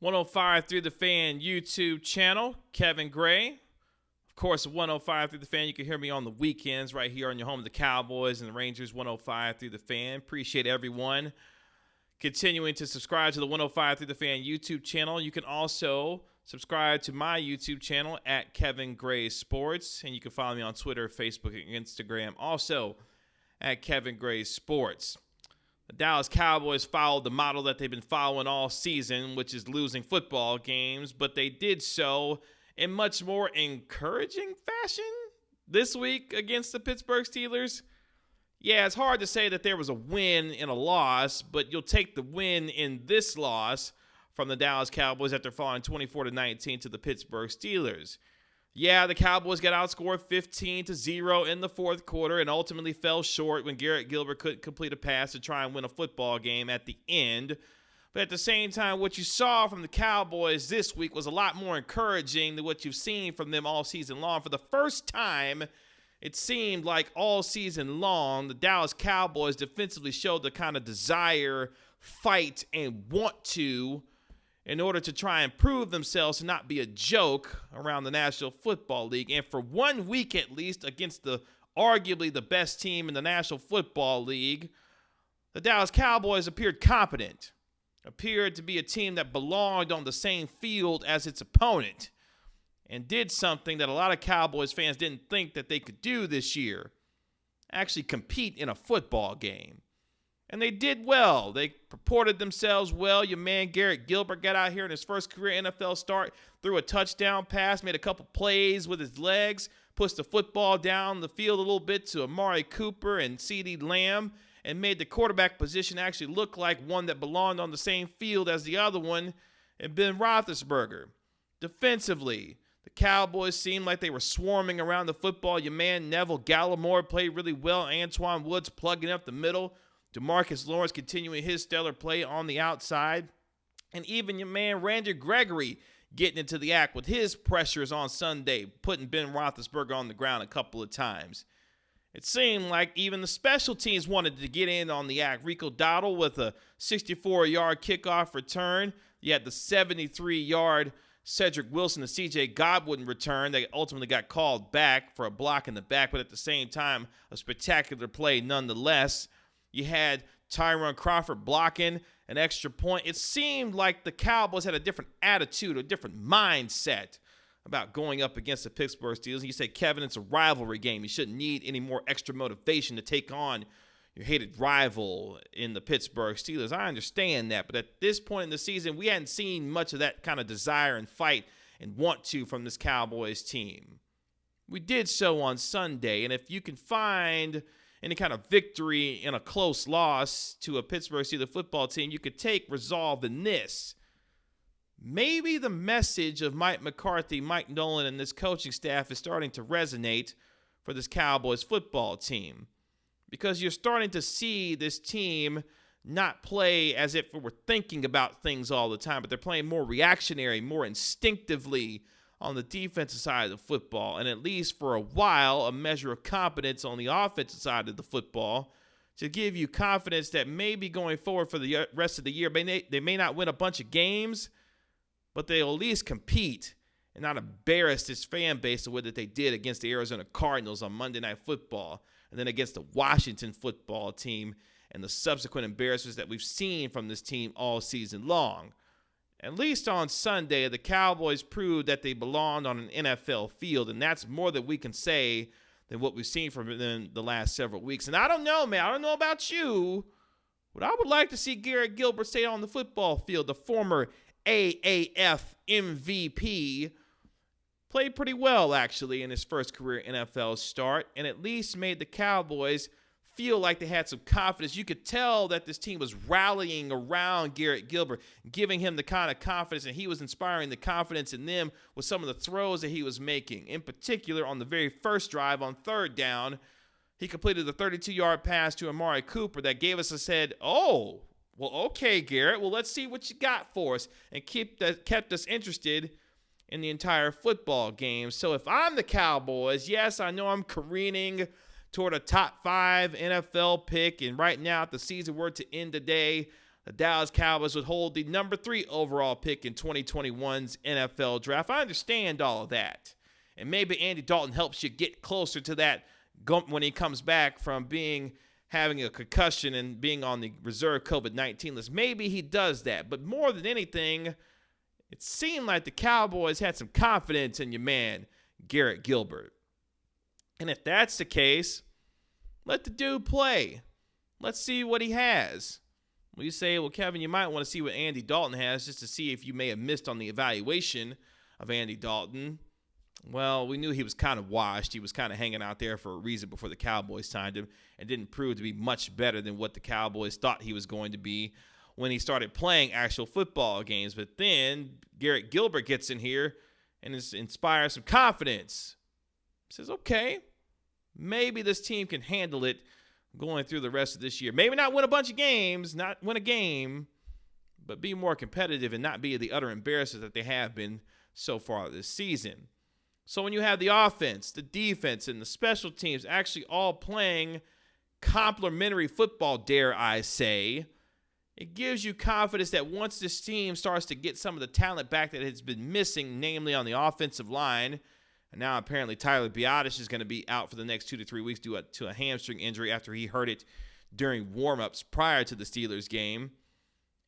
105 Through the Fan YouTube channel, Kevin Gray. Of course, 105 Through the Fan, you can hear me on the weekends right here on your home of the Cowboys and the Rangers, 105 Through the Fan. Appreciate everyone continuing to subscribe to the 105 Through the Fan YouTube channel. You can also subscribe to my YouTube channel at Kevin Gray Sports, and you can follow me on Twitter, Facebook, and Instagram, also at Kevin Gray Sports. The Dallas Cowboys followed the model that they've been following all season, which is losing football games, but they did so in much more encouraging fashion this week against the Pittsburgh Steelers. Yeah, it's hard to say that there was a win in a loss, but you'll take the win in this loss from the Dallas Cowboys after falling 24-19 to the Pittsburgh Steelers. Yeah, the Cowboys got outscored 15-0 in the fourth quarter and ultimately fell short when Garrett Gilbert couldn't complete a pass to try and win a football game at the end. But at the same time, what you saw from the Cowboys this week was a lot more encouraging than what you've seen from them all season long. For the first time, it seemed like all season long, the Dallas Cowboys defensively showed the kind of desire, fight, and want to in order to try and prove themselves to not be a joke around the National Football League. And for 1 week at least, against arguably the best team in the National Football League, the Dallas Cowboys appeared competent, appeared to be a team that belonged on the same field as its opponent, and did something that a lot of Cowboys fans didn't think that they could do this year: actually compete in a football game. And they did well. They purported themselves well. Your man Garrett Gilbert got out here in his first career NFL start, threw a touchdown pass, made a couple plays with his legs, pushed the football down the field a little bit to Amari Cooper and CeeDee Lamb, and made the quarterback position actually look like one that belonged on the same field as the other one, and Ben Roethlisberger. Defensively, the Cowboys seemed like they were swarming around the football. Your man Neville Gallimore played really well. Antoine Woods plugging up the middle. DeMarcus Lawrence continuing his stellar play on the outside. And even your man Randy Gregory getting into the act with his pressures on Sunday, putting Ben Roethlisberger on the ground a couple of times. It seemed like even the special teams wanted to get in on the act. Rico Dowdle with a 64-yard kickoff return. You had the 73-yard Cedric Wilson and C.J. Godwin return that ultimately got called back for a block in the back, but at the same time, a spectacular play nonetheless. You had Tyron Crawford blocking an extra point. It seemed like the Cowboys had a different attitude, a different mindset about going up against the Pittsburgh Steelers. And you say, Kevin, it's a rivalry game. You shouldn't need any more extra motivation to take on your hated rival in the Pittsburgh Steelers. I understand that, but at this point in the season, we hadn't seen much of that kind of desire and fight and want to from this Cowboys team. We did so on Sunday, and if you can find any kind of victory in a close loss to a Pittsburgh Steelers football team, you could take resolve in this. Maybe the message of Mike McCarthy, Mike Nolan, and this coaching staff is starting to resonate for this Cowboys football team, because you're starting to see this team not play as if we're thinking about things all the time, but they're playing more reactionary, more instinctively on the defensive side of the football, and at least for a while, a measure of competence on the offensive side of the football to give you confidence that maybe going forward for the rest of the year, they may not win a bunch of games, but they'll at least compete and not embarrass this fan base the way that they did against the Arizona Cardinals on Monday Night Football, and then against the Washington football team, and the subsequent embarrassments that we've seen from this team all season long. At least on Sunday, the Cowboys proved that they belonged on an NFL field, and that's more than we can say than what we've seen from them the last several weeks. And I don't know, man. I don't know about you, but I would like to see Garrett Gilbert stay on the football field. The former AAF MVP played pretty well, actually, in his first career NFL start, and at least made the Cowboys feel like they had some confidence. You could tell that this team was rallying around Garrett Gilbert, giving him the kind of confidence, and he was inspiring the confidence in them with some of the throws that he was making. In particular, on the very first drive on third down, he completed the 32-yard pass to Amari Cooper that gave us a said, oh, well, okay, Garrett, well, let's see what you got for us, and kept us interested in the entire football game. So if I'm the Cowboys, yes, I know I'm careening toward a top 5 NFL pick, and right now, if the season were to end today, the Dallas Cowboys would hold the number 3 overall pick in 2021's NFL draft. I understand all of that. And maybe Andy Dalton helps you get closer to that when he comes back from having a concussion and being on the reserve COVID-19 list. Maybe he does that. But more than anything, it seemed like the Cowboys had some confidence in your man, Garrett Gilbert. And if that's the case, let the dude play. Let's see what he has. Well, you say, well, Kevin, you might want to see what Andy Dalton has just to see if you may have missed on the evaluation of Andy Dalton. Well, we knew he was kind of washed. He was kind of hanging out there for a reason before the Cowboys signed him and didn't prove to be much better than what the Cowboys thought he was going to be when he started playing actual football games. But then Garrett Gilbert gets in here and inspires some confidence. Says, okay, maybe this team can handle it going through the rest of this year. Maybe not win a bunch of games, not win a game, but be more competitive and not be the utter embarrassers that they have been so far this season. So when you have the offense, the defense, and the special teams actually all playing complementary football, dare I say, it gives you confidence that once this team starts to get some of the talent back that has been missing, namely on the offensive line, and now apparently Tyler Biadasz is going to be out for the next 2 to 3 weeks due to a hamstring injury after he hurt it during warmups prior to the Steelers game.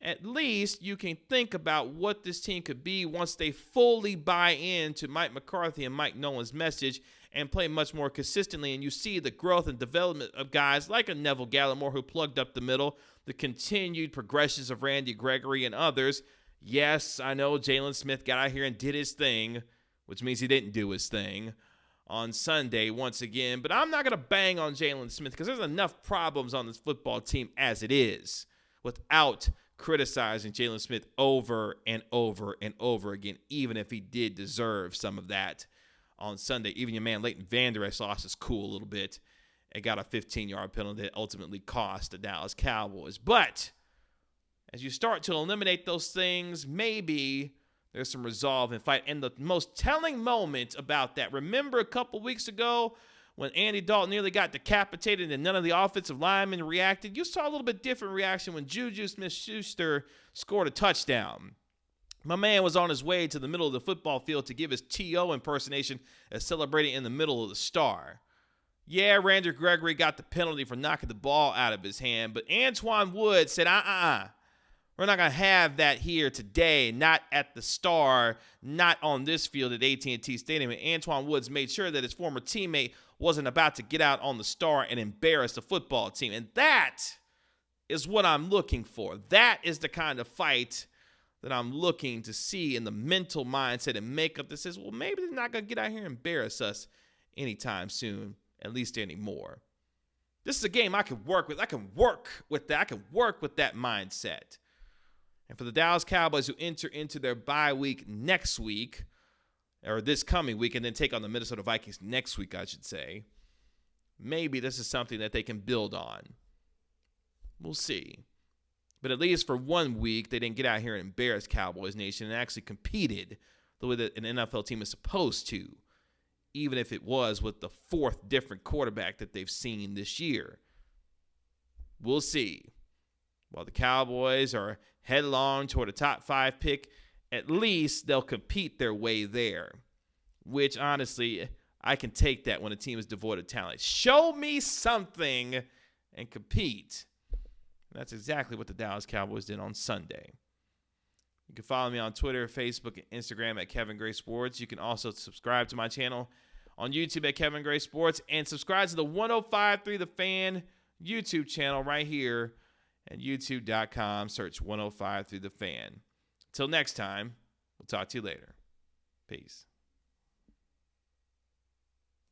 At least you can think about what this team could be once they fully buy into Mike McCarthy and Mike Nolan's message and play much more consistently. And you see the growth and development of guys like a Neville Gallimore who plugged up the middle, the continued progressions of Randy Gregory and others. Yes, I know Jalen Smith got out here and did his thing, which means he didn't do his thing on Sunday once again. But I'm not going to bang on Jalen Smith because there's enough problems on this football team as it is without criticizing Jalen Smith over and over and over again, even if he did deserve some of that on Sunday. Even your man Leighton Vander Esch lost his cool a little bit and got a 15-yard penalty that ultimately cost the Dallas Cowboys. But as you start to eliminate those things, maybe there's some resolve and fight. And the most telling moment about that, remember a couple weeks ago when Andy Dalton nearly got decapitated and none of the offensive linemen reacted? You saw a little bit different reaction when Juju Smith-Schuster scored a touchdown. My man was on his way to the middle of the football field to give his T.O. impersonation as celebrating in the middle of the star. Yeah, Randy Gregory got the penalty for knocking the ball out of his hand, but Antoine Wood said, we're not going to have that here today, not at the Star, not on this field at AT&T Stadium. And Antoine Woods made sure that his former teammate wasn't about to get out on the Star and embarrass the football team. And that is what I'm looking for. That is the kind of fight that I'm looking to see in the mental mindset and makeup that says, well, maybe they're not going to get out here and embarrass us anytime soon, at least anymore. This is a game I can work with. I can work with that. I can work with that mindset. And for the Dallas Cowboys who enter into their bye week next week, or this coming week, and then take on the Minnesota Vikings next week, I should say, maybe this is something that they can build on. We'll see. But at least for 1 week, they didn't get out here and embarrass Cowboys Nation and actually competed the way that an NFL team is supposed to, even if it was with the 4th different quarterback that they've seen this year. We'll see. While the Cowboys are headlong toward a top 5 pick, at least they'll compete their way there, which honestly, I can take that when a team is devoid of talent. Show me something and compete. That's exactly what the Dallas Cowboys did on Sunday. You can follow me on Twitter, Facebook, and Instagram at Kevin Gray Sports. You can also subscribe to my channel on YouTube at Kevin Gray Sports and subscribe to the 105.3 The Fan YouTube channel right here at youtube.com. Search 105.3 The Fan. Until next time, we'll talk to you later. Peace.